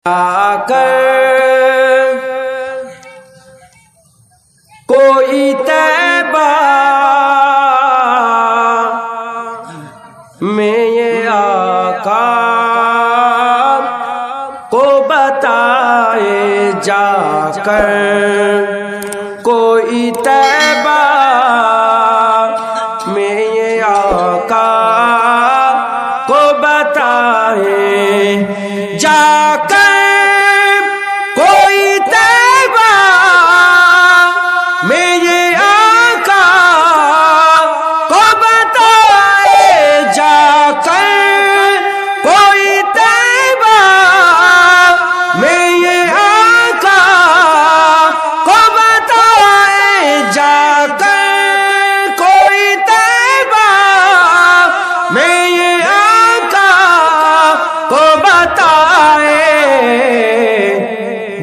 आकर कोई तैबा में ये आका को बताए जाकर, कोई तैबा में ये आका को बताए जाकर,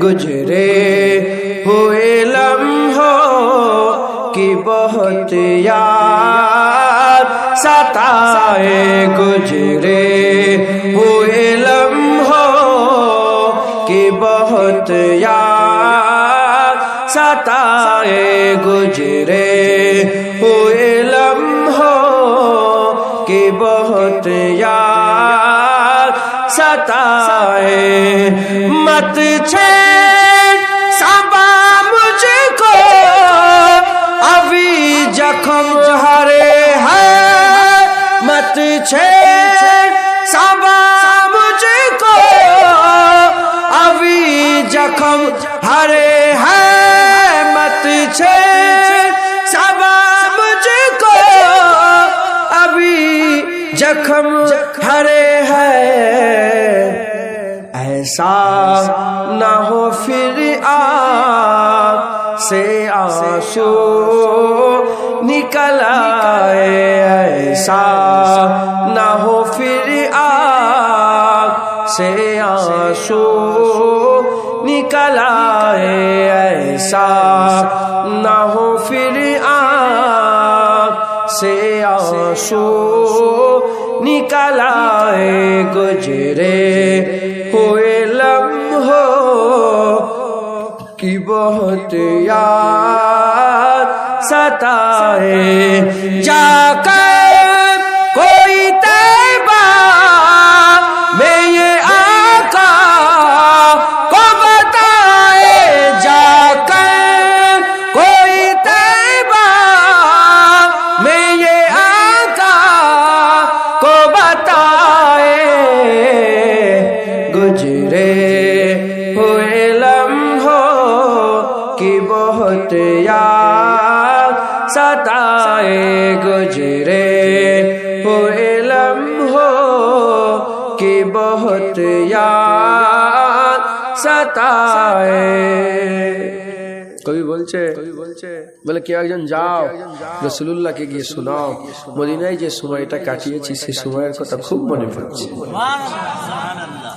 गुजरे हुए लम्हों की बहुत याद सताए, गुजरे हुए लम्हों की बहुत याद सताए, गुजरे हुए लम्हों की बहुत याद सताए। मत छेड़ सबा मुझको, अभी जख्म हरे हैं, मत छेड़ सबा मुझको, अभी जख्म हरे हैं, मत छेड़ सबा मुझको, अभी जख्म हरे हैं। ऐसा न हो फिर आँख से आंसू निकल आए, ऐसा न हो फिर आँख से आंसू निकल आए, ऐसा न हो फिर आँख से आंसू निकल आए, गुजरे हुए लम्हों की बहुत याद सताए, जाकर कोई तैबा में ये आका को बताए, जाकर कोई तैबा में ये आका को बताए, गुजरे हुए लम्हों की बहुत याद सताए, गुजरे हुए लम्हों की बहुत याद सताए। কবি বলছে বলে কেউ একজন যাও রাসূলুল্লাহকে গিয়ে শোনাও, মদিনায় যে সময়টা কাটিয়েছি সেই সময়ের কথা খুব মনে পড়ছে।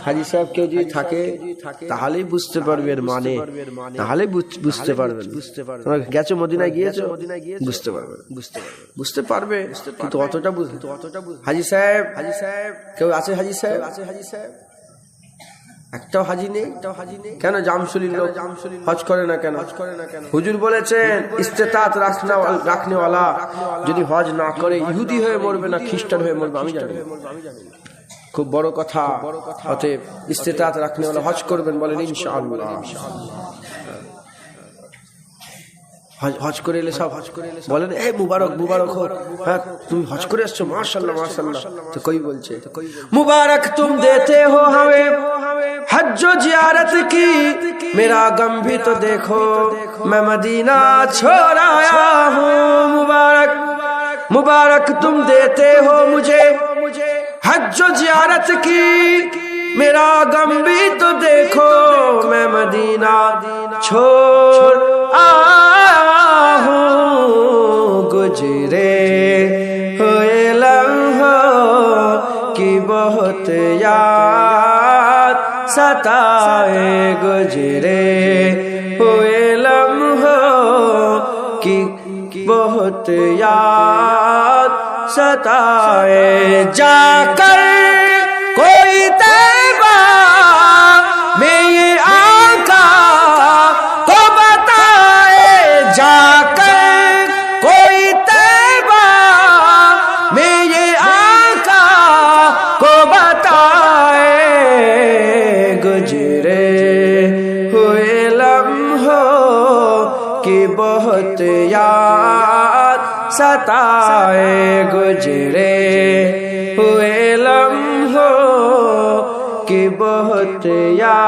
হাজী সাহেব কেউ যদি থাকে তাহলেই বুঝতে পারবে এর মানে, তাহলেই বুঝতে পারবেন। তোমরা গেছো মদিনায়, গিয়েছো, বুঝতে পারবে, বুঝতে পারবে, কিন্তু অতটা বুঝতে। হাজী সাহেব কেউ আছে? হাজী সাহেব একটাও হাজি নেই। কেন? জামশুলির লোক হজ করে না কেন? হুজুর বলেছেন ইস্তেতাত রাখনেওয়ালা যদি হজ না করে ইহুদি হয়ে মরবে না খ্রিস্টান হয়ে মরবে আমি জানি। খুব বড় কথা। অতএব ইস্তেতাত রাখনেওয়ালা হজ করবেন, বলেন ইনশাআল্লাহ। হজ করে এলে সব বলেন এই মুবারক মুবারক হোক, হ্যাঁ তুমি হজ করে আসছো, মাশাআল্লাহ মাশাআল্লাহ। তো কই বলছে মুবারক তুম দেতে হো हमें हज जियारत की, मेरा गम भी तो देखो मैं मदीना छोड़ आया हूँ। मुबारक मुबारक तुम देते हो मुझे हज जियारत की, मेरा गम भी तो देखो मैं मदीना छोड़ आया हूँ। गुजरे हुए लम्हों की बहुत याद सताए, गुजरे हुए लम्हों की बहुत याद सताए, जाकर कोई तैबा में بہت یاد ستائے گزرے ہوئے لمحوں کی بہت یاد